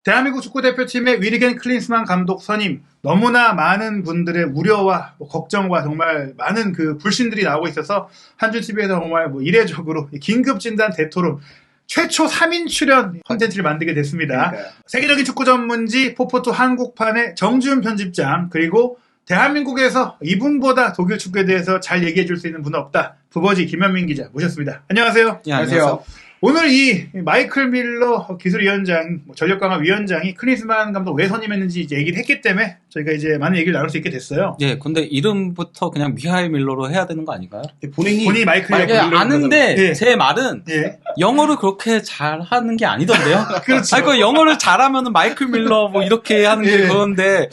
대한민국 축구대표팀의 위리겐 클린스만 감독 선임, 너무나 많은 분들의 우려와 걱정과 정말 많은 그 불신들이 나오고 있어서 한준TV에서 정말 이례적으로 긴급 진단 대토론 최초 3인 출연 콘텐츠를 만들게 됐습니다. 그러니까요. 세계적인 축구 전문지 포포투 한국판의 정지훈 편집장, 그리고 대한민국에서 이분보다 독일 축구에 대해서 잘 얘기해 줄 수 있는 분은 없다, 부버지 김현민 기자 모셨습니다. 안녕하세요. 예, 안녕하세요. 오늘 이 마이클 밀러 기술위원장, 전력 강화 위원장이 클린스만 감독 왜 선임했는지 이제 얘기를 했기 때문에 저희가 이제 많은 얘기를 나눌 수 있게 됐어요. 예, 근데 이름부터 그냥 미하일 밀러로 해야 되는 거 아닌가요? 본인이 마이클 예, 아는데 예. 제 말은 예. 영어를 그렇게 잘하는 게 아니던데요. 그렇죠. 아니, 그 영어를 잘하면은 마이클 밀러 뭐 이렇게 하는 게 예. 그건데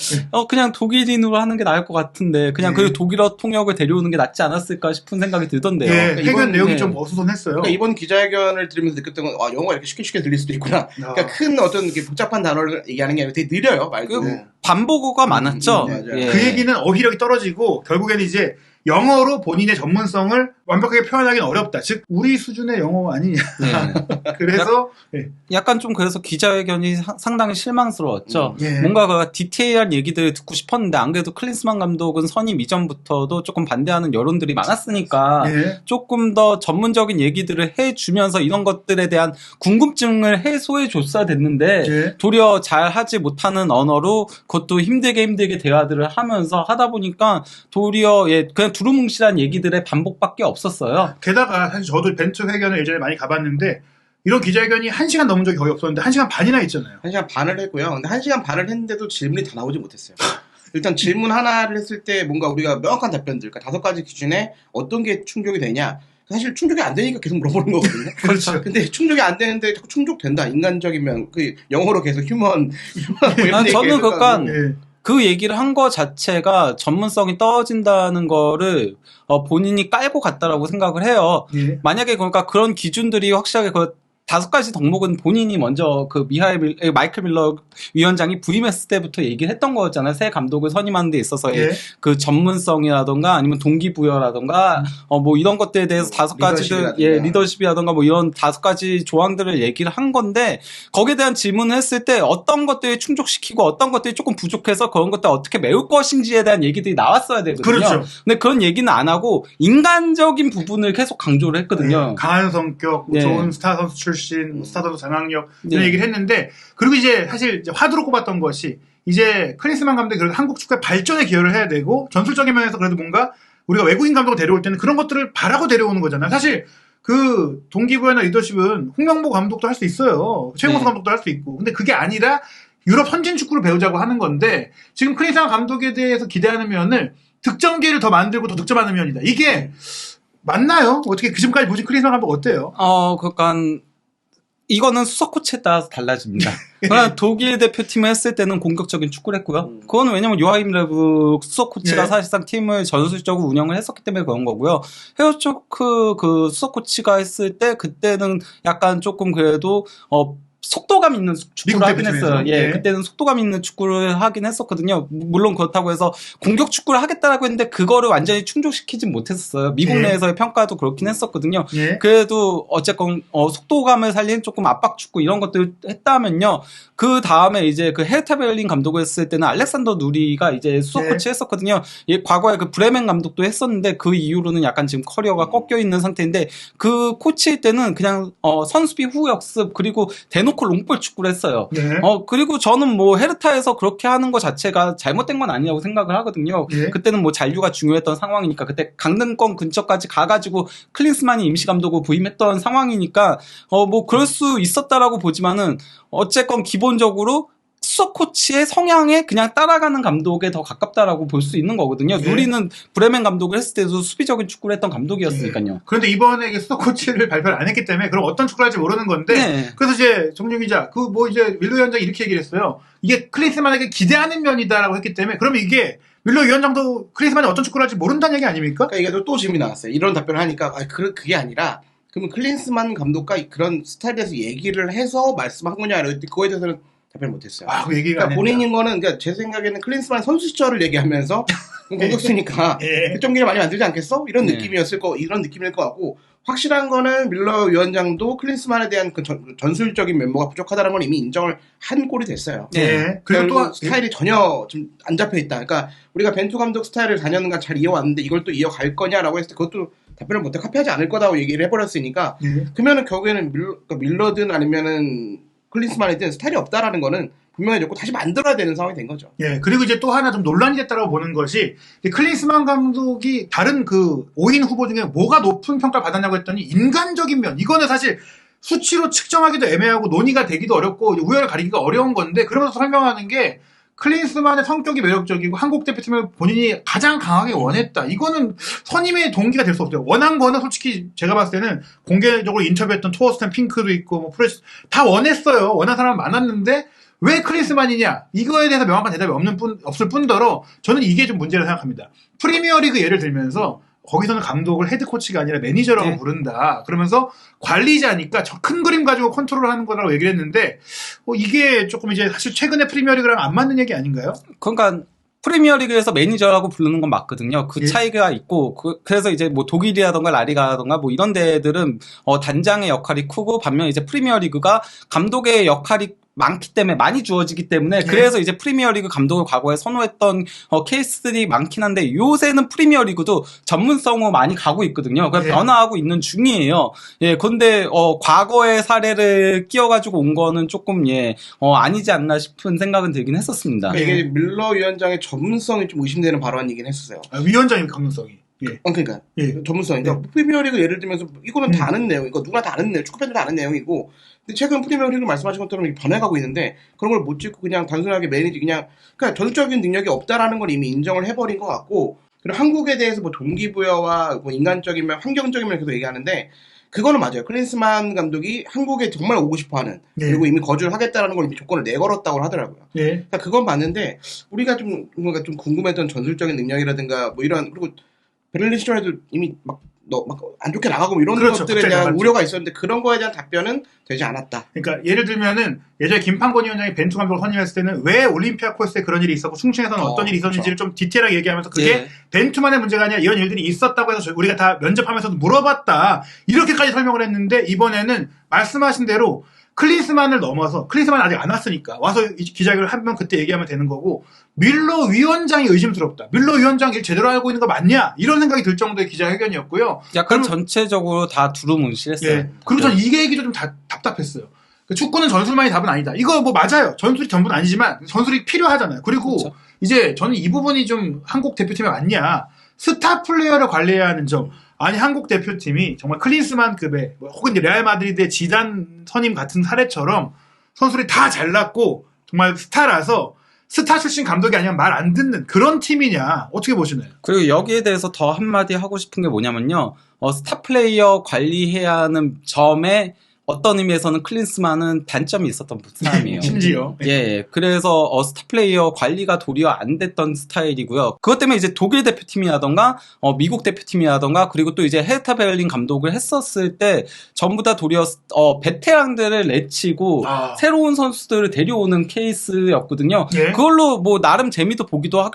그냥 독일인으로 하는 게 나을 것 같은데 그냥 예. 그 독일어 통역을 데려오는 게 낫지 않았을까 싶은 생각이 들던데요. 예, 그러니까 회견 이번- 내용이 예. 좀 어수선했어요. 그러니까 이번 기자회견을 들으면서 느꼈던 건, 영어가 이렇게 쉽게 들릴 수도 있구나. 그러니까 큰 어떤 이렇게 복잡한 단어를 얘기하는 게 아니라 되게 느려요, 말도. 그 반복어가 많았죠. 맞아요. 예. 그 얘기는 어휘력이 떨어지고 결국에는 이제 영어로 본인의 전문성을 완벽하게 표현하기는 어렵다. 즉 우리 수준의 영어 아니냐. 예. 그래서 예. 약간 좀 그래서 기자회견이 상당히 실망스러웠죠. 예. 뭔가 그 디테일한 얘기들을 듣고 싶었는데 안 그래도 클린스만 감독은 선임 이전부터도 조금 반대하는 여론들이 많았으니까 예. 조금 더 전문적인 얘기들을 해주면서 이런 것들에 대한 궁금증을 해소해 줬어야 됐는데 예. 도리어 잘 하지 못하는 언어로 그것도 힘들게 대화들을 하면서 하다 보니까 도리어 그냥 두루뭉실한 얘기들의 반복밖에 없었어요. 게다가 사실 저도 벤투 회견을 예전에 많이 가봤는데 이런 기자회견이 1시간 넘은 적이 거의 없었는데 1시간 반이나 했잖아요. 1시간 반을 했고요. 근데 1시간 반을 했는데도 질문이 다 나오지 못했어요. 일단 질문 하나를 했을 때 뭔가 우리가 명확한 답변들, 그러니까 5가지 기준에 어떤 게 충족이 되냐. 사실 충족이 안 되니까 계속 물어보는 거거든요. 그렇죠. 근데 충족이 안 되는데 자꾸 충족된다. 인간적이면 그 영어로 계속 휴먼 뭐 이런 얘기 저는 계속 그러니까 하고. 예. 그 얘기를 한 거 자체가 전문성이 떨어진다는 거를 본인이 깔고 갔다라고 생각을 해요. 예. 만약에 그러니까 그런 기준들이 확실하게 그 5가지 덕목은 본인이 먼저 그 마이클 밀러 위원장이 부임했을 때부터 얘기를 했던 거였잖아요. 새 감독을 선임하는 데 있어서의 예. 그 전문성이라던가 아니면 동기부여라던가 뭐 이런 것들에 대해서 5가지들 리더십이라던가 뭐 이런 5가지 조항들을 얘기를 한 건데 거기에 대한 질문을 했을 때 어떤 것들이 충족시키고 어떤 것들이 조금 부족해서 그런 것들 어떻게 메울 것인지에 대한 얘기들이 나왔어야 되거든요. 그렇죠. 근데 그런 얘기는 안 하고 인간적인 부분을 계속 강조를 했거든요. 예. 강한 성격, 네. 좋은 스타 선수 출신, 스타 선수 장악력 이런 네. 얘기를 했는데, 그리고 이제 사실 이제 화두로 꼽았던 것이 이제 클린스만 감독이 그래도 한국 축구의 발전에 기여를 해야 되고 전술적인 면에서 그래도 뭔가 우리가 외국인 감독을 데려올 때는 그런 것들을 바라고 데려오는 거잖아요. 사실 그 동기부여나 리더십은 홍명보 감독도 할 수 있어요. 최용호 네. 감독도 할 수 있고. 근데 그게 아니라 유럽 선진 축구를 배우자고 하는 건데, 지금 클린스만 감독에 대해서 기대하는 면을 득점 기회를 더 만들고 더 득점하는 면이다. 이게 맞나요? 어떻게 그 지금까지 보신 클린스만 감독 어때요? 그러니까 이거는 수석 코치에 따라서 달라집니다. 그러니까 독일 대표팀을 했을 때는 공격적인 축구를 했고요. 그거는 왜냐면 요하임 레브 수석 코치가 예. 사실상 팀을 전술적으로 운영을 했었기 때문에 그런 거고요. 헤어초크 그 수석 코치가 했을 때 그때는 약간 조금 그래도 속도감 있는 축구를 하긴 했어요. 예, 예. 그때는 속도감 있는 축구를 하긴 했었거든요. 물론 그렇다고 해서 공격 축구를 하겠다라고 했는데 그거를 완전히 충족시키진 못했었어요. 미국 예. 내에서의 평가도 그렇긴 했었거든요. 예. 그래도 어쨌건 속도감을 살린 조금 압박 축구 이런 것들 했다면요. 그 다음에 이제 그 헤르타 베를린 감독을 했을 때는 알렉산더 누리가 이제 수석 예. 코치 했었거든요. 과거에 그 브레멘 감독도 했었는데 그 이후로는 약간 지금 커리어가 꺾여 있는 상태인데 그 코치일 때는 그냥 선수비 후 역습 그리고 대놓고 롱볼 축구를 했어요. 예. 그리고 저는 뭐 헤르타에서 그렇게 하는 것 자체가 잘못된 건 아니라고 생각을 하거든요. 예. 그때는 뭐 잔류가 중요했던 상황이니까 그때 강등권 근처까지 가가지고 클린스만이 임시 감독으로 부임했던 상황이니까 뭐 그럴 수 있었다라고 보지만은 어쨌건 기본적으로 수석 코치의 성향에 그냥 따라가는 감독에 더 가깝다라고 볼 수 있는 거거든요. 예. 누리는 브레멘 감독을 했을 때도 수비적인 축구를 했던 감독이었으니까요. 그런데 이번에 이게 수석 코치를 발표를 안 했기 때문에 그럼 어떤 축구를 할지 모르는 건데, 네. 그래서 이제 정준 기자 이제 밀러 위원장이 이렇게 얘기를 했어요. 이게 클린스만에게 기대하는 면이다라고 했기 때문에 그러면 이게 밀러 위원장도 클린스만이 어떤 축구를 할지 모른다는 얘기 아닙니까? 그러니까 이게 또 질문이 나왔어요. 이런 답변을 하니까 그게 아니라 그러면 클린스만 감독과 그런 스타일에서 얘기를 해서 말씀한 거냐? 그거에 대해서는 답변을 못했어요. 그 얘기가 그러니까 본인인 거는 그러니까 제 생각에는 클린스만 선수 시절을 얘기하면서 공격수니까 예. 득점기를 많이 만들지 않겠어? 이런 네. 이런 느낌일 것 같고 확실한 거는 밀러 위원장도 클린스만에 대한 그 전술적인 면모가 부족하다는 걸 이미 인정을 한 꼴이 됐어요. 예. 그리고 그리고 또 스타일이 전혀 좀 안 잡혀 있다. 그러니까 우리가 벤투 감독 스타일을 4년간 잘 이어왔는데 이걸 또 이어갈 거냐라고 했을 때 그것도 답변을 못해 카피하지 않을 거다고 얘기를 해버렸으니까 예. 그러면은 결국에는 밀러든 아니면은 클린스만이든 스타일이 없다라는 거는 분명해졌고 다시 만들어야 되는 상황이 된 거죠. 예, 그리고 이제 또 하나 좀 논란이 됐다고 보는 것이 클린스만 감독이 다른 그 5인 후보 중에 뭐가 높은 평가를 받았냐고 했더니 인간적인 면. 이거는 사실 수치로 측정하기도 애매하고 논의가 되기도 어렵고 우열을 가리기가 어려운 건데 그러면서 설명하는 게 클린스만의 성격이 매력적이고 한국 대표팀을 본인이 가장 강하게 원했다. 이거는 선임의 동기가 될 수 없어요. 원한 거는 솔직히 제가 봤을 때는 공개적으로 인터뷰했던 토어스탠 핑크도 있고 뭐 프레스 다 원했어요. 원한 사람은 많았는데 왜 클린스만이냐? 이거에 대해서 명확한 대답이 없을 뿐더러 저는 이게 좀 문제라고 생각합니다. 프리미어리그 예를 들면서 거기서는 감독을 헤드코치가 아니라 매니저라고 네. 부른다. 그러면서 관리자니까 저 큰 그림 가지고 컨트롤하는 거라고 얘기를 했는데 이게 조금 이제 사실 최근에 프리미어리그랑 안 맞는 얘기 아닌가요? 그러니까 프리미어리그에서 매니저라고 부르는 건 맞거든요. 그 예. 차이가 있고 그래서 이제 뭐 독일이라던가 라리가라던가 뭐 이런 데들은 단장의 역할이 크고 반면 이제 프리미어리그가 감독의 역할이 많기 때문에 많이 주어지기 때문에 그래서 이제 프리미어리그 감독을 과거에 선호했던 케이스들이 많긴 한데 요새는 프리미어리그도 전문성으로 많이 가고 있거든요. 그러니까 예. 변화하고 있는 중이에요. 예, 근데 과거의 사례를 끼워가지고 온 거는 조금 아니지 않나 싶은 생각은 들긴 했었습니다. 그러니까 이게 밀러 위원장의 전문성이 좀 의심되는 발언이긴 했었어요. 위원장의 강성이. 예. 그러니까 예. 전문성. 그러니까 프리미어리그 예를 들면서 이거는 다 아는 내용, 이거 누구나 다 아는 내용, 축구 팬들 다 아는 내용이고. 근데 최근 프리미어리그 말씀하신 것처럼 이렇게 변해가고 있는데 그런 걸 못 짚고 그냥 단순하게 매니지 그러니까 전술적인 능력이 없다라는 걸 이미 인정을 해버린 것 같고 그리고 한국에 대해서 뭐 동기부여와 뭐 인간적인 면, 환경적인 면에서 계속 얘기하는데 그거는 맞아요. 클린스만 감독이 한국에 정말 오고 싶어하는 예. 그리고 이미 거주를 하겠다라는 걸 이미 조건을 내걸었다고 하더라고요. 예. 그러니까 그건 맞는데 우리가 좀 뭔가 좀 궁금했던 전술적인 능력이라든가 뭐 이런 그리고 베를린 시절에도 이미 막 안 좋게 나가고 뭐 이런 그렇죠. 것들에 갑자기 대한 나갔죠. 우려가 있었는데 그런 거에 대한 답변은 되지 않았다. 그러니까 예를 들면은 예전에 김판권 위원장이 벤투 감독을 선임했을 때는 왜 올림피아코스에 그런 일이 있었고 충칭에서는 어떤 일이 있었는지를 좀 디테일하게 얘기하면서 그게 예. 벤투만의 문제가 아니라 이런 일들이 있었다고 해서 우리가 다 면접하면서도 물어봤다. 이렇게까지 설명을 했는데 이번에는 말씀하신 대로 클린스만을 넘어서 클린스만은 아직 안 왔으니까 와서 기자회견을 하면 그때 얘기하면 되는 거고 밀러 위원장이 의심스럽다. 밀러 위원장 일 제대로 알고 있는 거 맞냐? 이런 생각이 들 정도의 기자회견이었고요. 약간 전체적으로 다 두루뭉실했어요. 예. 그리고 전 이게 얘기도 좀 답답했어요. 축구는 전술만이 답은 아니다. 이거 뭐 맞아요. 전술이 전부는 아니지만 전술이 필요하잖아요. 그리고 그렇죠. 이제 저는 이 부분이 좀 한국 대표팀에 맞냐. 스타 플레이어를 관리해야 하는 점. 아니 한국 대표팀이 정말 클린스만급의 혹은 레알 마드리드의 지단 선임 같은 사례처럼 선수들이 다 잘났고 정말 스타라서 스타 출신 감독이 아니면 말 안 듣는 그런 팀이냐. 어떻게 보시나요? 그리고 여기에 대해서 더 한마디 하고 싶은 게 뭐냐면요. 스타 플레이어 관리해야 하는 점에 어떤 의미에서는 클린스만은 단점이 있었던 사람이에요. 심지어. 예, 그래서 스타 플레이어 관리가 도리어 안 됐던 스타일이고요. 그것 때문에 이제 독일 대표팀이라던가 미국 대표팀이라던가 그리고 또 이제 헤르타 베를린 감독을 했었을 때 전부 다 도리어 베테랑들을 내치고 새로운 선수들을 데려오는 케이스였거든요. 예. 그걸로 뭐 나름 재미도 보기도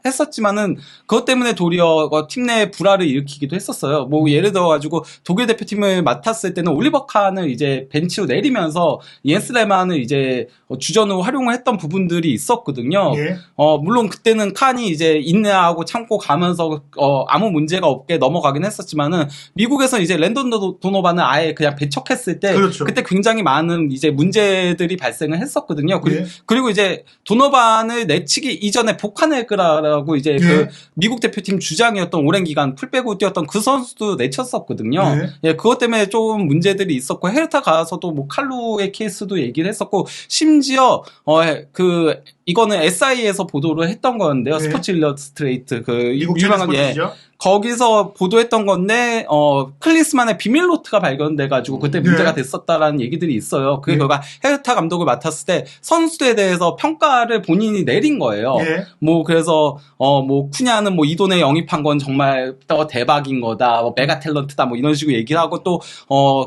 했었지만은 그것 때문에 도리어 팀 내 불화를 일으키기도 했었어요. 뭐 예를 들어가지고 독일 대표팀을 맡았을 때는 올리버 칸을 이제 벤치로 내리면서 이엔스 레만을 이제 주전으로 활용을 했던 부분들이 있었거든요. 예. 물론 그때는 칸이 이제 인내하고 참고 가면서 아무 문제가 없게 넘어가긴 했었지만은 미국에서 이제 랜던 도노반을 아예 그냥 배척했을 때 그렇죠. 그때 굉장히 많은 이제 문제들이 발생을 했었거든요. 예. 그리고 이제 도노반을 내치기 이전에 보카네그라라고 이제 예. 그 미국 대표팀 주장이었던 오랜 기간 풀백으로 뛰었던 그 선수도 내쳤었거든요. 예. 예, 그것 때문에 좀 문제들이 있었고 헤르타 가서도 뭐 칼루의 케이스도 얘기를 했었고 심지어 이거는 SI에서 보도를 했던 거였는데요. 네. 스포츠 일러스트레이트 그 미국 유명한 스포츠죠. 거기서 보도했던 건데 클린스만의 비밀 노트가 발견돼가지고 그때 문제가 됐었다라는 얘기들이 있어요. 그게 그가 헤르타 감독을 맡았을 때 선수들에 대해서 평가를 본인이 내린 거예요. 뭐 그래서 뭐 쿠냐는 뭐 이 돈에 영입한 건 정말 대박인 거다, 뭐 메가 탤런트다, 뭐 이런 식으로 얘기를 하고 또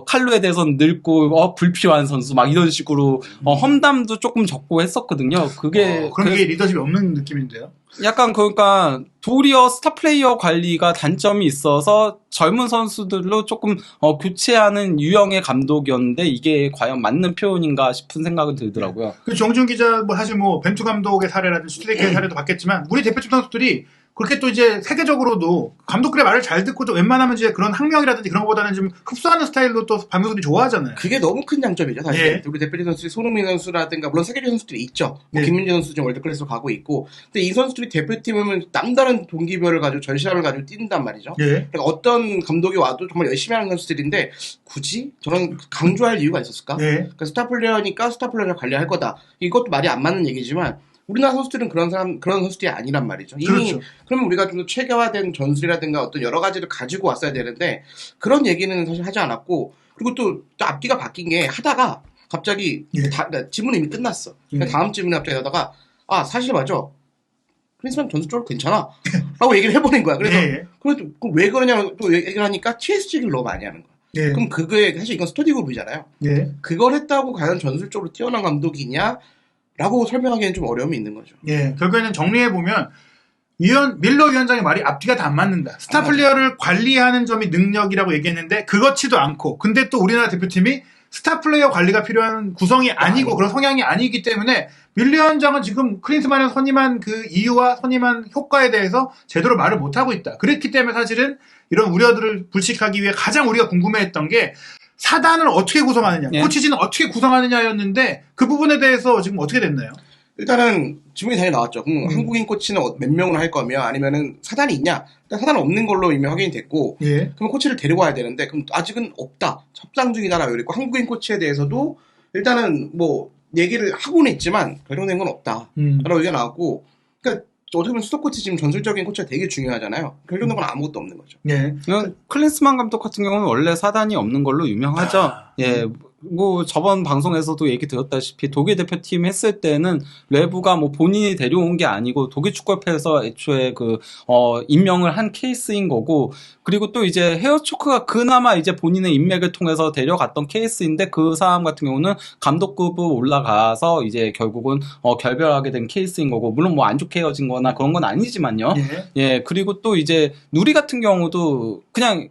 칼루에 대해서는 늙고 불필요한 선수 막 이런 식으로 험담도 조금 적고 했었거든요. 그게 그럼 이게 리더십이 없는 느낌인데요? 약간 그러니까 도리어 스타 플레이어 관리가 단점이 있어서 젊은 선수들로 조금 교체하는 유형의 감독이었는데 이게 과연 맞는 표현인가 싶은 생각은 들더라고요. 그 정준 기자 뭐 사실 뭐 벤투 감독의 사례라든지 슈틸리케의 사례도 봤겠지만 우리 대표팀 선수들이 그렇게 또 이제 세계적으로도 감독들의 말을 잘 듣고 또 웬만하면 이제 그런 학명이라든지 그런 것보다는 좀 흡수하는 스타일로 또 선수들이 좋아하잖아요. 그게 너무 큰 장점이죠, 사실. 우리 대표팀 선수들이 손흥민 선수라든가 물론 세계적인 선수들이 있죠. 뭐 김민재 선수 지금 월드클래스로 가고 있고, 근데 이 선수들이 대표팀은 남다른 동기별을 가지고 절실함을 가지고 뛴단 말이죠. 그러니까 어떤 감독이 와도 정말 열심히 하는 선수들인데 굳이 저는 강조할 이유가 있었을까? 그러니까 스타 플레이어니까 스타 플레이어를 관리할 거다. 이것도 말이 안 맞는 얘기지만. 우리나라 선수들은 그런 선수들이 아니란 말이죠. 이미, 그러면 우리가 좀 더 체계화된 전술이라든가 어떤 여러 가지를 가지고 왔어야 되는데, 그런 얘기는 사실 하지 않았고, 그리고 또 앞뒤가 바뀐 게 하다가 갑자기, 그러니까 질문이 이미 끝났어. 그러니까 다음 질문에 갑자기 하다가, 사실 맞아. 클린스만 전술적으로 괜찮아. 라고 얘기를 해버린 거야. 그래서, 그럼 왜 그러냐고 또 얘기를 하니까 TSG를 너무 많이 하는 거야. 그럼 그게, 사실 이건 스터디 그룹이잖아요. 그걸 했다고 과연 전술적으로 뛰어난 감독이냐? 라고 설명하기에는 좀 어려움이 있는 거죠. 결국에는 정리해보면, 밀러 위원장의 말이 앞뒤가 다 안 맞는다. 스타 플레이어를 관리하는 점이 능력이라고 얘기했는데, 그렇지도 않고, 근데 또 우리나라 대표팀이 스타 플레이어 관리가 필요한 구성이 아니고, 그런 성향이 아니기 때문에, 밀러 위원장은 지금 클린스만을 선임한 그 이유와 선임한 효과에 대해서 제대로 말을 못하고 있다. 그랬기 때문에 사실은 이런 우려들을 불식하기 위해 가장 우리가 궁금해했던 게, 사단을 어떻게 구성하느냐, 코치진은 어떻게 구성하느냐였는데 그 부분에 대해서 지금 어떻게 됐나요? 일단은 질문이 당연히 나왔죠. 한국인 코치는 몇 명으로 할 거며 아니면은 사단이 있냐? 일단 사단은 없는 걸로 이미 확인이 됐고 그럼 코치를 데리고 와야 되는데 그럼 아직은 없다. 협상 중이다라고 그랬고 한국인 코치에 대해서도 일단은 뭐 얘기를 하고는 있지만 결정된 건 없다. 라고 얘기가 나왔고 그러니까 어떻게 보면 수석 코치 지금 전술적인 코치가 되게 중요하잖아요. 결정된 건 아무것도 없는 거죠. 클린스만 감독 같은 경우는 원래 사단이 없는 걸로 유명하죠. 뭐 저번 방송에서도 얘기 드렸다시피 독일 대표팀 했을 때는 외부가 뭐 본인이 데려온 게 아니고 독일 축구협회에서 애초에 임명을 한 케이스인 거고 그리고 또 이제 헤어초크가 그나마 이제 본인의 인맥을 통해서 데려갔던 케이스인데 그 사람 같은 경우는 감독급으로 올라가서 이제 결국은 결별하게 된 케이스인 거고 물론 뭐 안 좋게 헤어진 거나 그런 건 아니지만요. 그리고 또 이제 누리 같은 경우도 그냥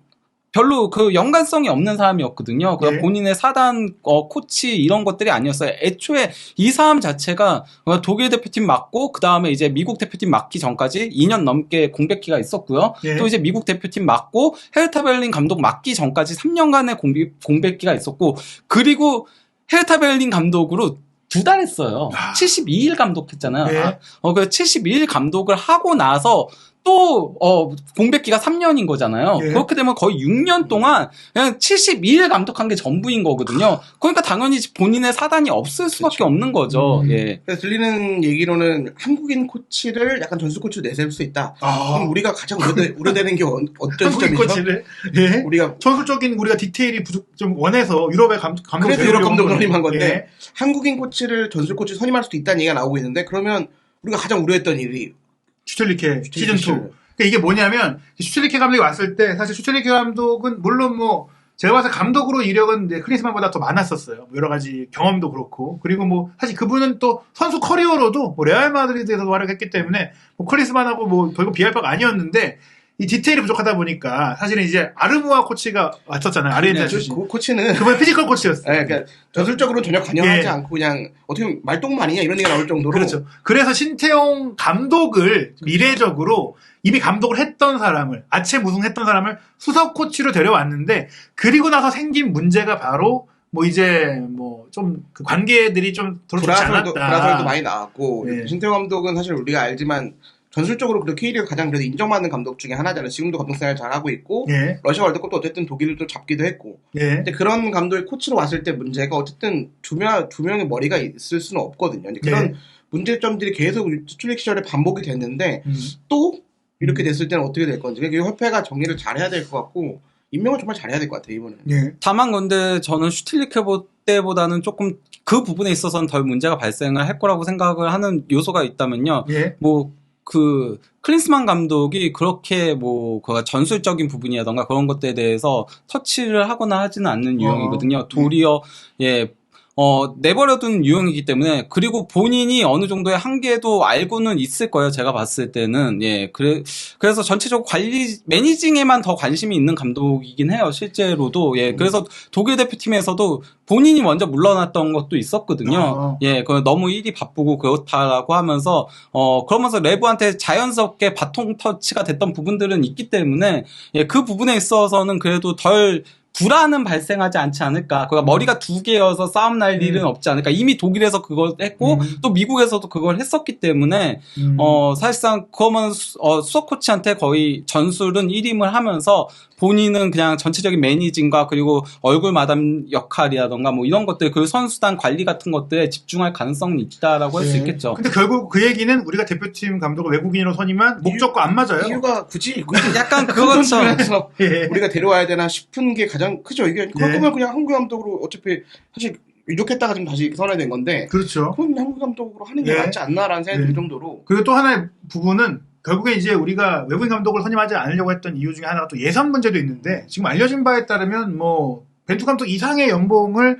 별로 그 연관성이 없는 사람이었거든요. 그냥 본인의 사단, 코치 이런 것들이 아니었어요. 애초에 이 사람 자체가 독일 대표팀 맡고 그 다음에 이제 미국 대표팀 맡기 전까지 2년 넘게 공백기가 있었고요. 또 이제 미국 대표팀 맡고 헤르타 베를린 감독 맡기 전까지 3년간의 공백기가 있었고 그리고 헤르타 베를린 감독으로 2달 했어요. 72일 감독했잖아요. 그 72일 감독을 하고 나서 또 공백기가 3년인 거잖아요. 그렇게 되면 거의 6년 동안 그냥 72일 감독한 게 전부인 거거든요. 그러니까 당연히 본인의 사단이 없을 수밖에 없는 거죠. 그래서 들리는 얘기로는 한국인 코치를 약간 전술 코치로 내세울 수 있다. 그럼 우리가 가장 우려되는 게 어떤 한국인 시점이죠? 코치를 우리가 전술적인 우리가 디테일이 좀 원해서 유럽의 감독 그래서 유럽 감독을 선임한 건데 한국인 코치를 전술 코치 선임할 수도 있다는 얘기가 나오고 있는데 그러면 우리가 가장 우려했던 일이 슈틸리케 시즌 2. 그러니까 이게 뭐냐면 슈틸리케 감독이 왔을 때 사실 슈틸리케 감독은 물론 뭐 제가 봐서 감독으로 이력은 이제 클린스만보다 더 많았었어요. 뭐 여러 가지 경험도 그렇고 그리고 뭐 사실 그분은 또 선수 커리어로도 뭐 레알 마드리드에서도 활약했기 때문에 뭐 클린스만하고 뭐 결국 비할 바가 아니었는데 이 디테일이 부족하다 보니까 사실은 이제 아르무아 코치가 왔었잖아요. 아르헨티나 출신. 코치는 그분 피지컬 코치였어요. 그러니까 전술적으로 전혀 관여하지 않고 그냥 어떻게 보면 말똥말이냐 이런 얘기가 나올 정도로. 그렇죠. 그래서 신태용 감독을 미래적으로 이미 감독을 했던 사람을 아체 무승했던 사람을 수석 코치로 데려왔는데 그리고 나서 생긴 문제가 바로 뭐 이제 뭐 좀 그 관계들이 좀 좋지 않았다. 브라설도 많이 나왔고 신태용 감독은 사실 우리가 알지만. 전술적으로 그래도 K리그 가장 그래도 인정받는 감독 중에 하나잖아요. 지금도 감독 생활 잘 하고 있고 러시아 월드컵도 어쨌든 독일을 또 잡기도 했고. 근데 그런 감독이 코치로 왔을 때 문제가 어쨌든 두 명의 머리가 있을 수는 없거든요. 그런 문제점들이 계속 수출릭 시절에 반복이 됐는데 또 이렇게 됐을 때는 어떻게 될 건지. 그러니까 협회가 정리를 잘해야 될 것 같고 임명을 정말 잘해야 될 것 같아요 이번에는. 예. 다만 근데 저는 슈틸리케 때보다는 조금 그 부분에 있어서는 덜 문제가 발생을 할 거라고 생각을 하는 요소가 있다면요. 예. 뭐 그 클린스만 감독이 그렇게 뭐 그 전술적인 부분이라던가 그런 것들에 대해서 터치를 하거나 하지는 않는 유형이거든요. 도리어 내버려둔 유형이기 때문에, 그리고 본인이 어느 정도의 한계도 알고는 있을 거예요. 제가 봤을 때는. 예. 그래서 전체적으로 매니징에만 더 관심이 있는 감독이긴 해요. 실제로도. 예. 그래서 독일 대표팀에서도 본인이 먼저 물러났던 것도 있었거든요. 예. 너무 일이 바쁘고 그렇다라고 하면서, 그러면서 레브한테 자연스럽게 바통 터치가 됐던 부분들은 있기 때문에, 예. 그 부분에 있어서는 그래도 덜 불안은 발생하지 않지 않을까. 그러니까 머리가 두 개여서 싸움 날 일은 없지 않을까. 이미 독일에서 그걸 했고 또 미국에서도 그걸 했었기 때문에 사실상 그러면 수석 코치한테 거의 전술은 1임을 하면서 본인은 그냥 전체적인 매니징과 그리고 얼굴 마담 역할이라던가 뭐 이런 것들, 그 선수단 관리 같은 것들에 집중할 가능성이 있다라고 할 수 있겠죠. 근데 결국 그 얘기는 우리가 대표팀 감독을 외국인으로 선임한 목적과 안 맞아요. 이유가 굳이 약간 그거죠. 예. 우리가 데려와야 되나 싶은 게 가장 크죠. 이게 그럴 거면 그냥 한국 감독으로 어차피 사실 이렇게다가 지금 다시 선언된 건데. 그렇죠. 그럼 한국 감독으로 하는 게 맞지 않나라는 생각이 들 정도로. 그리고 또 하나의 부분은 결국에 이제 우리가 외국인 감독을 선임하지 않으려고 했던 이유 중에 하나가 또 예산 문제도 있는데, 지금 알려진 바에 따르면 뭐 벤투 감독 이상의 연봉을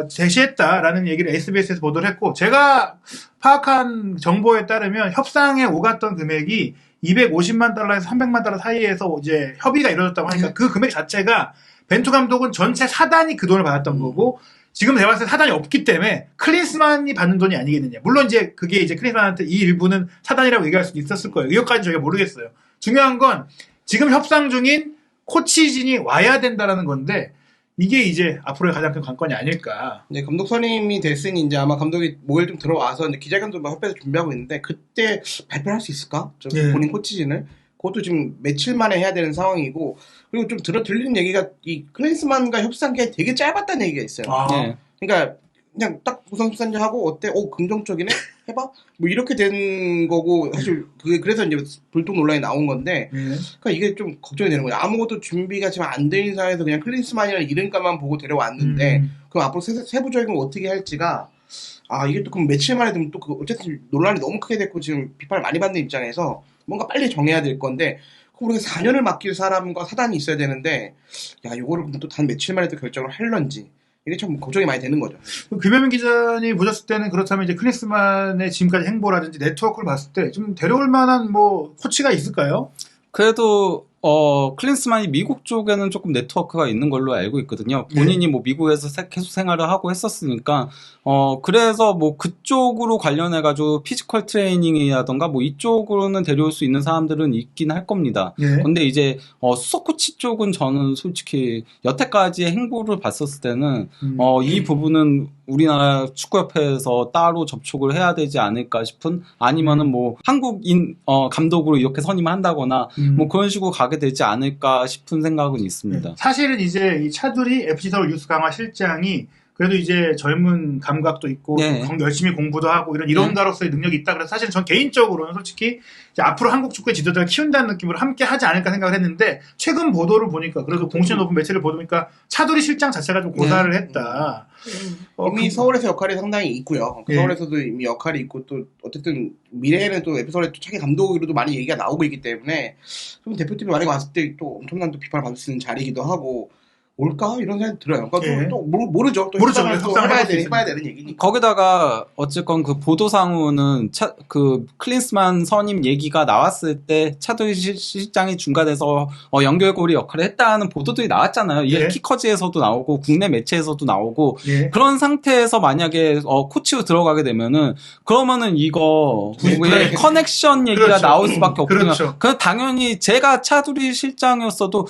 제시했다라는 얘기를 SBS에서 보도를 했고, 제가 파악한 정보에 따르면 협상에 오갔던 금액이 250만 달러에서 300만 달러 사이에서 이제 협의가 이루어졌다고 하니까 그 금액 자체가 벤투 감독은 전체 사단이 그 돈을 받았던 거고, 지금 내가 봤을 때 사단이 없기 때문에 클린스만이 받는 돈이 아니겠느냐. 물론 이제 그게 이제 클린스만한테 이 일부는 사단이라고 얘기할 수도 있었을 거예요. 이것까지 저희가 모르겠어요. 중요한 건 지금 협상 중인 코치진이 와야 된다라는 건데, 이게 이제 앞으로의 가장 큰 관건이 아닐까. 이제 감독 선임이 됐으니 이제 아마 감독이 목요일 좀 들어와서 이제 기자회견도 막 협회에서 준비하고 있는데, 그때 발표를 할 수 있을까? 본인 코치진을. 그것도 지금 며칠 만에 해야 되는 상황이고, 그리고 좀 들리는 얘기가 이 클린스만과 협상기간이 되게 짧았다는 얘기가 있어요. 네. 그러니까 그냥 딱 우선 협상하고 어때? 긍정적이네? 해봐? 뭐 이렇게 된 거고, 사실 그래서 이제 불똥 논란이 나온 건데, 그러니까 이게 좀 걱정이 되는 거예요. 아무것도 준비가 지금 안 된 상황에서 그냥 클린스만이라는 이름값만 보고 데려왔는데, 그럼 앞으로 세부적인 걸 어떻게 할지가, 이게 또 그럼 며칠 만에 되면 또 어쨌든 논란이 너무 크게 됐고 지금 비판을 많이 받는 입장에서 뭔가 빨리 정해야 될 건데, 그럼 우리가 4년을 맡길 사람과 사단이 있어야 되는데, 이거를 또 단 며칠 만에 또 결정을 할런지, 이게 참 걱정이 많이 되는 거죠. 김혜민 기자님 보셨을 때는 그렇다면 이제 클린스만의 지금까지 행보라든지 네트워크를 봤을 때 좀 데려올 만한 뭐 코치가 있을까요? 그래도 클린스만이 미국 쪽에는 조금 네트워크가 있는 걸로 알고 있거든요. 본인이 뭐 미국에서 계속 생활을 하고 했었으니까, 그래서 뭐 그쪽으로 관련해가지고 피지컬 트레이닝이라던가 뭐 이쪽으로는 데려올 수 있는 사람들은 있긴 할 겁니다. 근데 이제, 수석 코치 쪽은 저는 솔직히 여태까지의 행보를 봤었을 때는, 이 부분은 우리나라 축구협회에서 따로 접촉을 해야 되지 않을까 싶은, 아니면은 뭐 한국인 감독으로 이렇게 선임을 한다거나 뭐 그런 식으로 가게 되지 않을까 싶은 생각은 있습니다. 사실은 이제 이 차두리 FC서울 유스 강화 실장이 그래도 이제 젊은 감각도 있고 열심히 공부도 하고 이런 이론가로서의 능력이 있다. 그래서 사실 전 개인적으로는 솔직히 이제 앞으로 한국 축구의 지도자를 키운다는 느낌으로 함께 하지 않을까 생각을 했는데, 최근 보도를 보니까 그래도 공신력 높은 매체를 보니까 차두리 실장 자체가 좀 고사를 했다. 이미 서울에서 역할이 상당히 있고요. 서울에서도 이미 역할이 있고, 또 어쨌든 미래에는 또 FC서울의 또 차기 감독으로도 많이 얘기가 나오고 있기 때문에 좀 대표팀이 만약에 왔을 때 또 엄청난 또 비판을 받을 수 있는 자리이기도 하고, 올까? 이런 생각이 들어요. 그러니까 또 모르죠. 또 모르죠. 협상을 해봐야 되는 얘기니까. 거기다가 어쨌건 그 보도상으로는 그 클린스만 선임 얘기가 나왔을 때 차두리 실장이 중간에서 연결고리 역할을 했다는 보도들이 나왔잖아요. 이게 키커즈에서도 나오고 국내 매체에서도 나오고, 그런 상태에서 만약에 코치로 들어가게 되면은, 그러면은 이거 커넥션 얘기가 나올 수밖에 없거든요. 그래서 당연히 제가 차두리 실장이었어도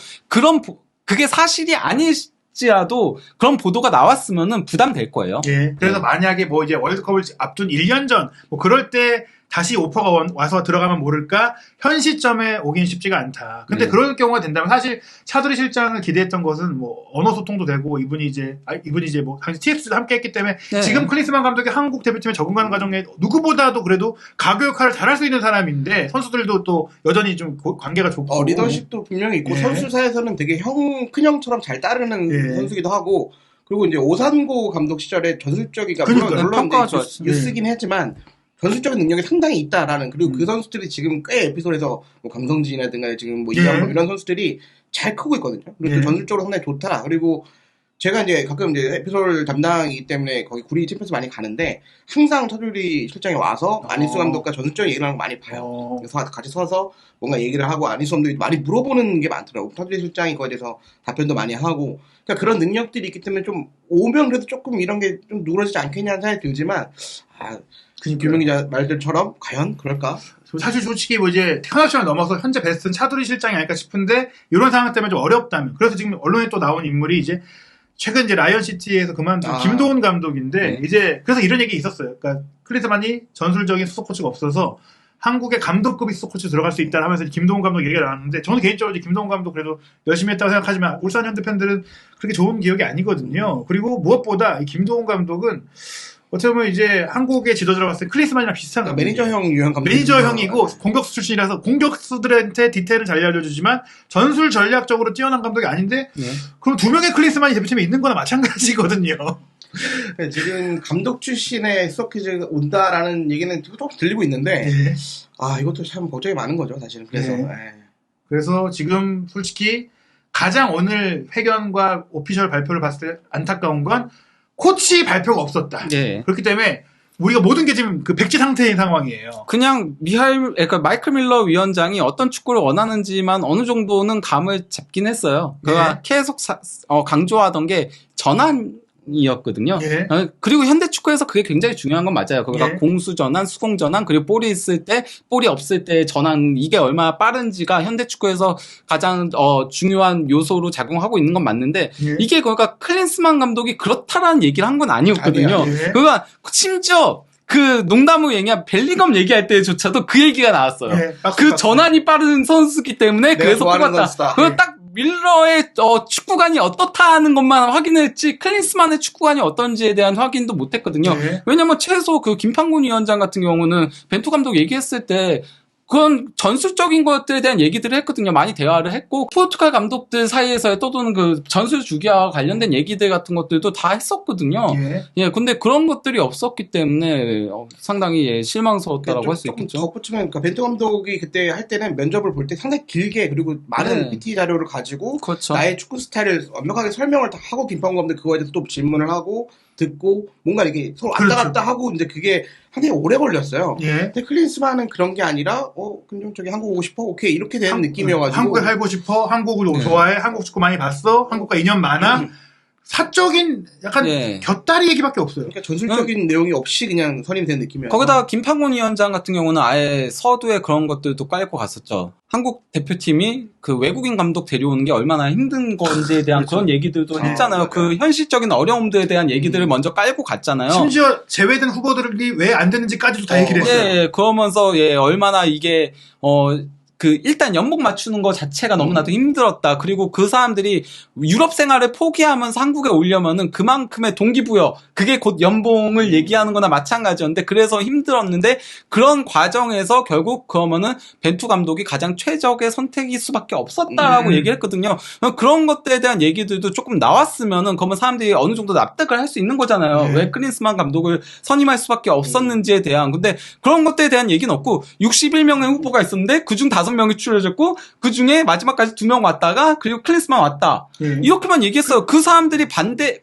그게 사실이 아닐지라도 그런 보도가 나왔으면은 부담될 거예요. 그래서 만약에 뭐 이제 월드컵을 앞둔 1년 전, 뭐 그럴 때 다시 오퍼가 와서 들어가면 모를까 현 시점에 오긴 쉽지가 않다. 근데 그럴 경우가 된다면 사실 차두리 실장을 기대했던 것은 뭐 언어 소통도 되고 이분이 이제 뭐 당시 TF도 함께 했기 때문에 네. 지금 클린스만 감독이 한국 대표팀에 적응하는 과정에 누구보다도 그래도 가교 역할을 잘할 수 있는 사람인데 선수들도 또 여전히 좀 관계가 좋고 리더십도 분명히 있고 예. 선수 사이에서는 되게 큰형처럼 잘 따르는 예. 선수기도 하고 그리고 이제 오산고 감독 시절에 전술적이가 그러니까요. 물론 평가가 이제 좋았죠. 유스긴 했지만 전술적인 능력이 상당히 있다라는 그리고 그 선수들이 지금 꽤 에피소드에서 뭐 강성진이라든가 지금 뭐 예. 이강범 이런 선수들이 잘 크고 있거든요. 그리고 예. 또 전술적으로 상당히 좋다. 그리고 제가 이제 가끔 이제 에피소드 담당이기 때문에 거기 구리 챔피언스 많이 가는데 항상 차두리 실장이 와서 안희수 감독과 전술적인 얘기를 하는 거 많이 봐요. 그래서 같이 서서 뭔가 얘기를 하고 안희수 감독이 많이 물어보는 게 많더라고요. 차두리 실장이 거기에 대해서 답변도 많이 하고 그러니까 그런 능력들이 있기 때문에 좀 오면 그래도 조금 이런 게 좀 누그러지지 않겠냐는 생각이 들지만 규명 기자 말들처럼 과연 그럴까? 사실 솔직히 뭐 이제 테크나tional 넘어서 현재 베스트는 차두리 실장이 아닐까 싶은데 이런 상황 때문에 좀 어렵다면 그래서 지금 언론에 또 나온 인물이 이제 최근 이제 라이언시티에서 그만둔 김도훈 감독인데 이제 그래서 이런 얘기 있었어요. 그러니까 클린스만이 전술적인 수석 코치가 없어서 한국의 감독급이 수석 코치 들어갈 수 있다 하면서 김도훈 감독 얘기가 나왔는데 저는 개인적으로 이제 김도훈 감독 그래도 열심히 했다고 생각하지만 울산 현대 팬들은 그렇게 좋은 기억이 아니거든요. 그리고 무엇보다 이 김도훈 감독은 어떻게 보면 이제 한국의 지도자라고 봤을 때 클린스만이랑 비슷한 매니저형 유형 감독 매니저형이고 공격수 출신이라서 공격수들한테 디테일을 잘 알려주지만 전술 전략적으로 뛰어난 감독이 아닌데 그럼 두 명의 클린스만이 대표팀에 있는 거나 마찬가지거든요. 지금 감독 출신의 수석퀴즈가 온다라는 얘기는 조금 들리고 있는데 이것도 참 걱정이 많은 거죠 사실은. 그래서 그래서 지금 솔직히 가장 오늘 회견과 오피셜 발표를 봤을 때 안타까운 건 코치 발표가 없었다. 그렇기 때문에 우리가 모든 게 지금 그 백지 상태인 상황이에요. 그냥 그러니까 마이클 밀러 위원장이 어떤 축구를 원하는지만 어느 정도는 감을 잡긴 했어요. 그가 계속 강조하던 게 전환이었거든요. 그리고 현대 축구에서 그게 굉장히 중요한 건 맞아요. 그거가 공수 전환, 수공 전환, 그리고 볼이 있을 때, 볼이 없을 때 전환 이게 얼마나 빠른지가 현대 축구에서 가장 중요한 요소로 작용하고 있는 건 맞는데 이게 그러니까 클린스만 감독이 그렇다라는 얘기를 한 건 아니었거든요. 그러니까 심지어 그 농담으로 얘기한 벨링엄 얘기할 때조차도 그 얘기가 나왔어요. 그 전환이 빠른 선수기 때문에 그래서 뽑았다. 그건 딱 밀러의 축구관이 어떻다 하는 것만 확인했지 클린스만의 축구관이 어떤지에 대한 확인도 못했거든요. 왜냐면 최소 그 김판곤 위원장 같은 경우는 벤투 감독 얘기했을 때 그건 전술적인 것들에 대한 얘기들을 했거든요. 많이 대화를 했고 포르투갈 감독들 사이에서의 떠도는 그 전술 주기와 관련된 얘기들 같은 것들도 다 했었거든요. 근데 그런 것들이 없었기 때문에 상당히 실망스러웠다라고 할 수 있겠죠. 덧붙이면 그러니까 벤투 감독이 그때 할 때는 면접을 볼 때 상당히 길게 그리고 많은 PT 자료를 가지고 나의 축구 스타일을 완벽하게 설명을 다 하고 김판곤 감독 그거에 대해서 또 질문을 하고 듣고 뭔가 이렇게 서로 왔다 갔다 하고 이제 그게 상당히 오래 걸렸어요. 근데 클린스만은 그런 게 아니라 그냥 저기 한국 오고 싶어? 오케이 이렇게 되는 느낌이어가지고 한국에 살고 싶어? 한국을 좋아해? 한국 축구 많이 봤어? 한국과 인연 많아? 사적인 약간 곁다리 얘기밖에 없어요. 그러니까 전술적인 내용이 없이 그냥 선임이 된 느낌이에요. 거기다가 김판곤 위원장 같은 경우는 아예 서두에 그런 것들도 깔고 갔었죠. 한국 대표팀이 그 외국인 감독 데려오는 게 얼마나 힘든 건지에 대한 그런 얘기들도 했잖아요. 그 현실적인 어려움들에 대한 얘기들을 먼저 깔고 갔잖아요. 심지어 제외된 후보들이 왜 안 됐는지까지도 다 얘기를 했어요. 그러면서 얼마나 이게 일단 연봉 맞추는 거 자체가 너무나도 힘들었다. 그리고 그 사람들이 유럽 생활을 포기하면서 한국에 오려면은 그만큼의 동기부여, 그게 곧 연봉을 얘기하는 거나 마찬가지였는데, 그래서 힘들었는데, 그런 과정에서 결국 그러면은 벤투 감독이 가장 최적의 선택일 수밖에 없었다라고 얘기를 했거든요. 그런 것들에 대한 얘기들도 조금 나왔으면은, 그러면 사람들이 어느 정도 납득을 할 수 있는 거잖아요. 왜 클린스만 감독을 선임할 수밖에 없었는지에 대한. 근데 그런 것들에 대한 얘기는 없고, 61명의 후보가 있었는데, 그중 5명이 추려졌고 그 중에 마지막까지 2명 왔다가 그리고 클린스만 왔다. 이렇게만 얘기했어요. 그 사람들이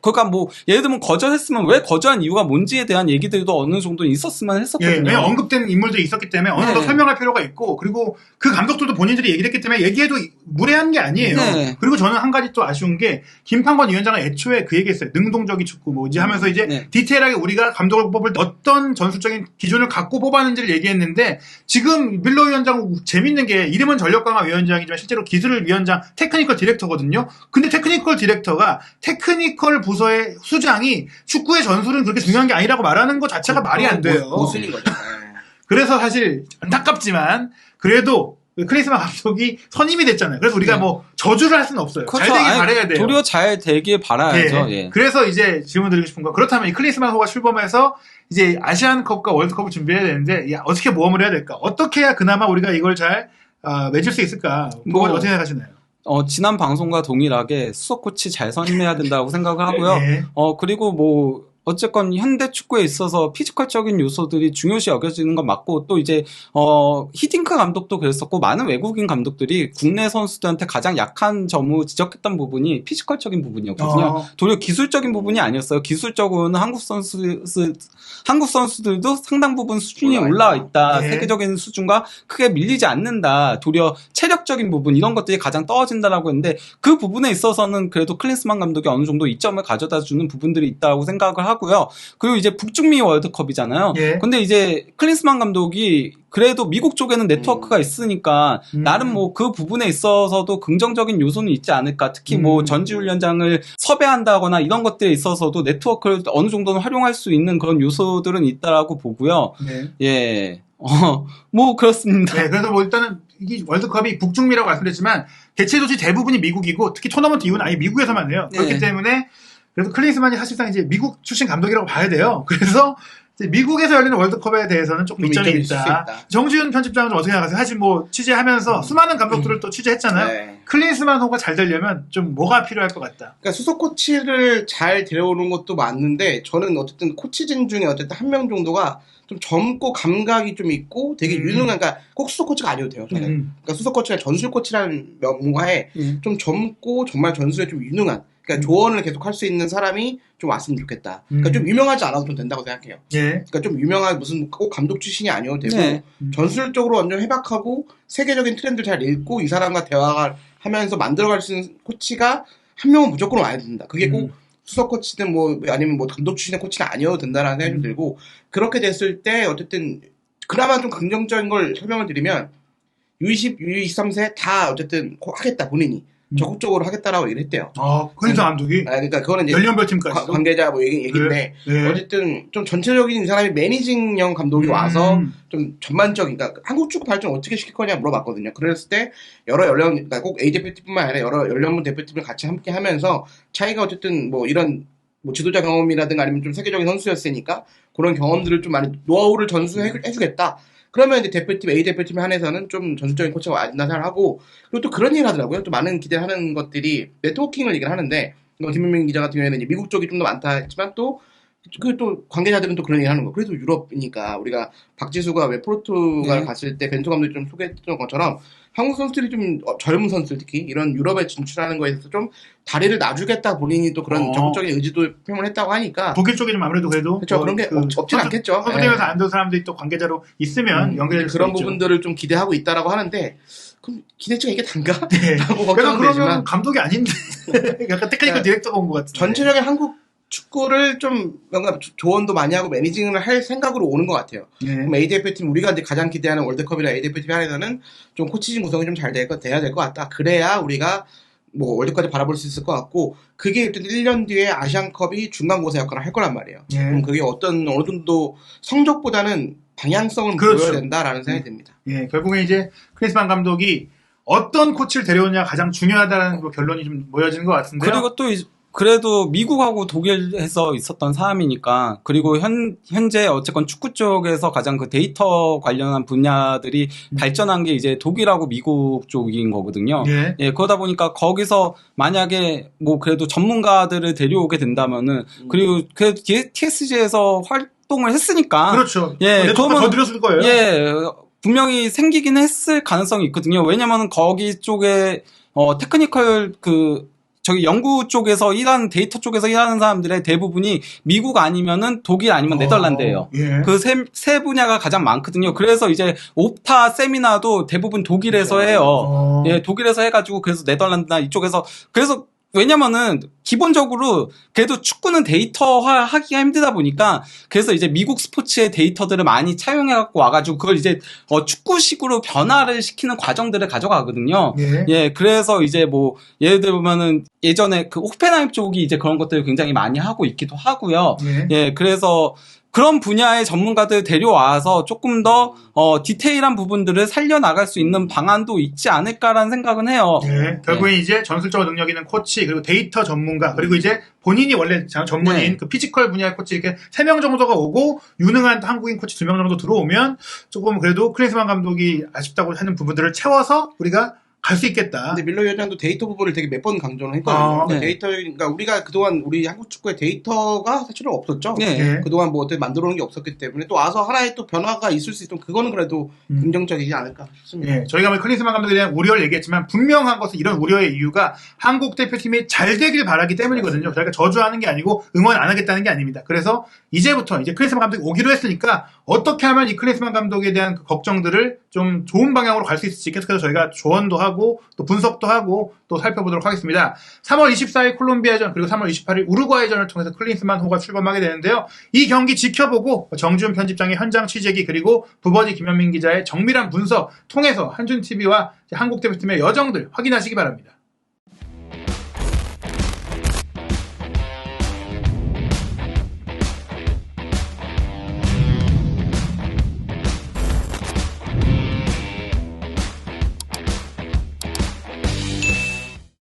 그러니까 뭐 예를 들면 거절했으면 왜 거절한 이유가 뭔지에 대한 얘기들도 어느 정도 있었으면 했었거든요. 왜 언급된 인물들이 있었기 때문에 어느 정도 설명할 필요가 있고 그리고 그 감독들도 본인들이 얘기를 했기 때문에 얘기해도 무례한 게 아니에요. 그리고 저는 한 가지 또 아쉬운 게 김판곤 위원장은 애초에 그 얘기했어요. 능동적인 축구 뭐지 하면서 이제 디테일하게 우리가 감독을 뽑을 때 어떤 전술적인 기준을 갖고 뽑았는지를 얘기했는데 지금 밀러 위원장 재밌는 게 이름은 전력강화 위원장이지만 실제로 기술 위원장 테크니컬 디렉터거든요. 근데 테크니컬 디렉터가 테크니컬 부서의 수장이 축구의 전술은 그렇게 중요한 게 아니라고 말하는 것 자체가 말이 안 돼요. 모순인 거죠. 그래서 사실 안타깝지만 그래도 클린스만 감독이 선임이 됐잖아요. 그래서 우리가 네. 뭐 저주를 할 수는 없어요. 그렇죠. 잘 되길 아니, 바라야 돼요. 도리어 잘 되길 바라야죠. 예. 예. 그래서 이제 질문 드리고 싶은 건 그렇다면 이 클린스만 호가 출범해서 이제 아시안컵과 월드컵을 준비해야 되는데 야, 어떻게 모험을 해야 될까? 어떻게 해야 그나마 우리가 이걸 잘 맺을 수 있을까? 뭐, 어떻게 생각하시나요? 지난 방송과 동일하게 수석 코치 잘 선임해야 된다고 생각을 하고요. 예. 그리고 뭐, 어쨌건 현대 축구에 있어서 피지컬적인 요소들이 중요시 여겨지는 건 맞고, 또 이제, 히딩크 감독도 그랬었고, 많은 외국인 감독들이 국내 선수들한테 가장 약한 점을 지적했던 부분이 피지컬적인 부분이었거든요. 도리어 기술적인 부분이 아니었어요. 기술적으로는 한국 선수들도 상당 부분 수준이 올라와 있다. 네. 세계적인 수준과 크게 밀리지 않는다. 도리어 체력적인 부분, 이런 것들이 가장 떨어진다라고 했는데, 그 부분에 있어서는 그래도 클린스만 감독이 어느 정도 이점을 가져다 주는 부분들이 있다고 생각을 하고요. 그리고 이제 북중미 월드컵이잖아요. 예. 근데 이제 클린스만 감독이 그래도 미국 쪽에는 네트워크가 있으니까 나름 뭐 그 부분에 있어서도 긍정적인 요소는 있지 않을까. 특히 뭐 전지훈련장을 섭외한다거나 이런 것들에 있어서도 네트워크를 어느 정도는 활용할 수 있는 그런 요소들은 있다라고 보고요. 네. 예. 뭐 그렇습니다. 네, 그래서 뭐 일단은 이 월드컵이 북중미라고 말씀드렸지만 개최 도시 대부분이 미국이고 특히 토너먼트 이후는 아예 미국에서만 해요. 그렇기 네. 때문에 그래서 클린스만이 사실상 이제 미국 출신 감독이라고 봐야 돼요. 그래서 이제 미국에서 열리는 월드컵에 대해서는 조금 좀 이점이 이점이 있을 수 있다. 있다. 정지훈 편집장은 좀 어떻게 생각하세요? 사실 뭐 취재하면서 수많은 감독들을 또 취재했잖아요. 네. 클린스만 호가 잘 되려면 좀 뭐가 필요할 것 같다. 그러니까 수석 코치를 잘 데려오는 것도 맞는데 저는 어쨌든 코치진 중에 어쨌든 한 명 정도가 좀 젊고 감각이 좀 있고 되게 유능한, 그러니까 꼭 수석 코치가 아니어도 돼요. 저는. 그러니까 수석 코치가 전술 코치라는 명목하에 좀 젊고 정말 전술에 좀 유능한, 그러니까 조언을 계속 할 수 있는 사람이 좀 왔으면 좋겠다. 그러니까 좀 유명하지 않아도 좀 된다고 생각해요. 예. 그러니까 좀 유명한 무슨 꼭 감독 출신이 아니어도 되고 네. 전술적으로 완전 해박하고 세계적인 트렌드를 잘 읽고 이 사람과 대화를 하면서 만들어갈 수 있는 코치가 한 명은 무조건 와야 된다. 그게 꼭 수석 코치든 뭐 아니면 뭐 감독 출신의 코치가 아니어도 된다라는 생각이 좀 들고, 그렇게 됐을 때 어쨌든 그나마 좀 긍정적인 걸 설명을 드리면 U20, U23세 다 어쨌든 하겠다 본인이 적극적으로 하겠다라고 얘기를 했대요. 클린스만 감독이 그러니까 그거는 이제 연령별팀까지 관계자 뭐 얘기인데 네. 어쨌든 좀 전체적인 이 사람이 매니징형 감독이 와서 좀 전반적인, 그러니까 한국 축구 발전 어떻게 시킬 거냐 물어봤거든요. 그랬을 때 여러 연령, 그러니까 꼭 A 대표팀뿐만 아니라 여러 연령군 대표팀을 같이 함께 하면서 차이가 어쨌든 뭐 이런 뭐 지도자 경험이라든가 아니면 좀 세계적인 선수였으니까 그런 경험들을 좀 많이 노하우를 전수해주겠다. 그러면 이제 대표팀, A 대표팀에 한해서는 좀 전술적인 코치가 와야 된다 생각하고, 그리고 또 그런 얘기를 하더라고요. 또 많은 기대하는 것들이 네트워킹을 얘기를 하는데, 김민민 기자 같은 경우에는 이제 미국 쪽이 좀 더 많다 했지만 또 관계자들은 또 그런 얘기 하는 거. 그래도 유럽이니까 우리가 박지수가 왜 포르투갈 갔을 때 벤투 감독이 좀 소개했던 것처럼 한국 선수들이 좀 젊은 선수들 특히 이런 유럽에 진출하는 거에 있어서 좀 다리를 놔주겠다, 본인이 또 그런 적극적인 의지도 표명을 했다고 하니까. 독일 쪽이 좀 아무래도 그래도 그렇죠. 그런 게 없진 않겠죠. 선수팀에서 안 좋은 사람들이 또 관계자로 있으면 연결될 수 그런 있죠. 부분들을 좀 기대하고 있다라고 하는데, 그럼 기대치가 이게 단가? 네. 라고 그러니까 걱정은 그러면 되지만 감독이 아닌데 약간 테크니컬 디렉터가 온 것 같은데. 전체적인 한국 축구를 좀 뭔가 조언도 많이 하고 매니징을 할 생각으로 오는 것 같아요. 네. 그럼 A 대표팀, 우리가 이제 가장 기대하는 월드컵이나 A 대표팀 안에서는 좀 코치진 구성이 좀 잘 돼야 될 것 같다. 그래야 우리가 뭐 월드까지 바라볼 수 있을 것 같고, 그게 일단 1년 뒤에 아시안컵이 중간고사 역할을 할 거란 말이에요. 예. 그럼 그게 어느 정도 성적보다는 방향성을 그렇죠. 보여야 된다라는 생각이 듭니다. 예, 결국에 이제 클린스만 감독이 어떤 코치를 데려오냐 가장 중요하다는 뭐 결론이 좀 모여지는 것 같은데요. 그리고 또 그래도 미국하고 독일에서 있었던 사람이니까, 그리고 현재 어쨌건 축구 쪽에서 가장 그 데이터 관련한 분야들이 발전한 게 이제 독일하고 미국 쪽인 거거든요. 예. 예, 그러다 보니까 거기서 만약에 뭐 그래도 전문가들을 데려오게 된다면은, 그리고 그래도 TSG에서 활동을 했으니까. 그렇죠. 예, 그러면 더 들었을 거예요. 예, 분명히 생기긴 했을 가능성이 있거든요. 왜냐면은 거기 쪽에, 테크니컬 저기 연구 쪽에서 데이터 쪽에서 일하는 사람들의 대부분이 미국 아니면은 독일 아니면 네덜란드예요. 예. 그 세 분야가 가장 많거든요. 그래서 이제 옵타 세미나도 대부분 독일에서 해요. 예, 독일에서 해가지고 그래서 네덜란드나 이쪽에서, 그래서 왜냐면은 기본적으로 그래도 축구는 데이터화 하기가 힘들다 보니까, 그래서 이제 미국 스포츠의 데이터들을 많이 차용해갖고 와가지고 그걸 이제 축구식으로 변화를 시키는 과정들을 가져가거든요. 예. 예, 그래서 이제 뭐 예를 들면은 예전에 그 호펜하임 쪽이 이제 그런 것들을 굉장히 많이 하고 있기도 하고요. 예. 예, 그래서 그런 분야의 전문가들 데려와서 조금 더 디테일한 부분들을 살려나갈 수 있는 방안도 있지 않을까라는 생각은 해요. 네, 결국엔 이제 전술적으로 능력 있는 코치, 그리고 데이터 전문가, 그리고 이제 본인이 원래 전문인 네. 그 피지컬 분야의 코치 이렇게 3명 정도가 오고 유능한 한국인 코치 2명 정도 들어오면 조금 그래도 클린스만 감독이 아쉽다고 하는 부분들을 채워서 우리가 갈 수 있겠다. 근데 밀러 위원장도 데이터 부분을 되게 몇 번 강조를 했거든요. 아, 그러니까 네. 데이터, 그러니까 우리가 그동안 우리 한국 축구의 데이터가 사실은 없었죠. 네. 네. 그동안 뭐 어떻게 만들어 놓은 게 없었기 때문에 또 와서 하나의 또 변화가 있을 수 있으면 그거는 그래도 긍정적이지 않을까 싶습니다. 예, 저희가 뭐 클린스만 감독에 대한 우려를 얘기했지만 분명한 것은 이런 우려의 이유가 한국 대표팀이 잘 되길 바라기 때문이거든요. 저희가 저주하는 게 아니고 응원 안 하겠다는 게 아닙니다. 그래서 이제부터 이제 클린스만 감독이 오기로 했으니까 어떻게 하면 이 클린스만 감독에 대한 그 걱정들을 좀 좋은 방향으로 갈 수 있을지 계속해서 저희가 조언도 하고 또 분석도 하고 또 살펴보도록 하겠습니다. 3월 24일 콜롬비아전 그리고 3월 28일 우루과이전을 통해서 클린스만 호가 출범하게 되는데요. 이 경기 지켜보고 정지훈 편집장의 현장 취재기 그리고 부버지 김현민 기자의 정밀한 분석 통해서 한준TV와 한국 대표팀의 여정들 확인하시기 바랍니다.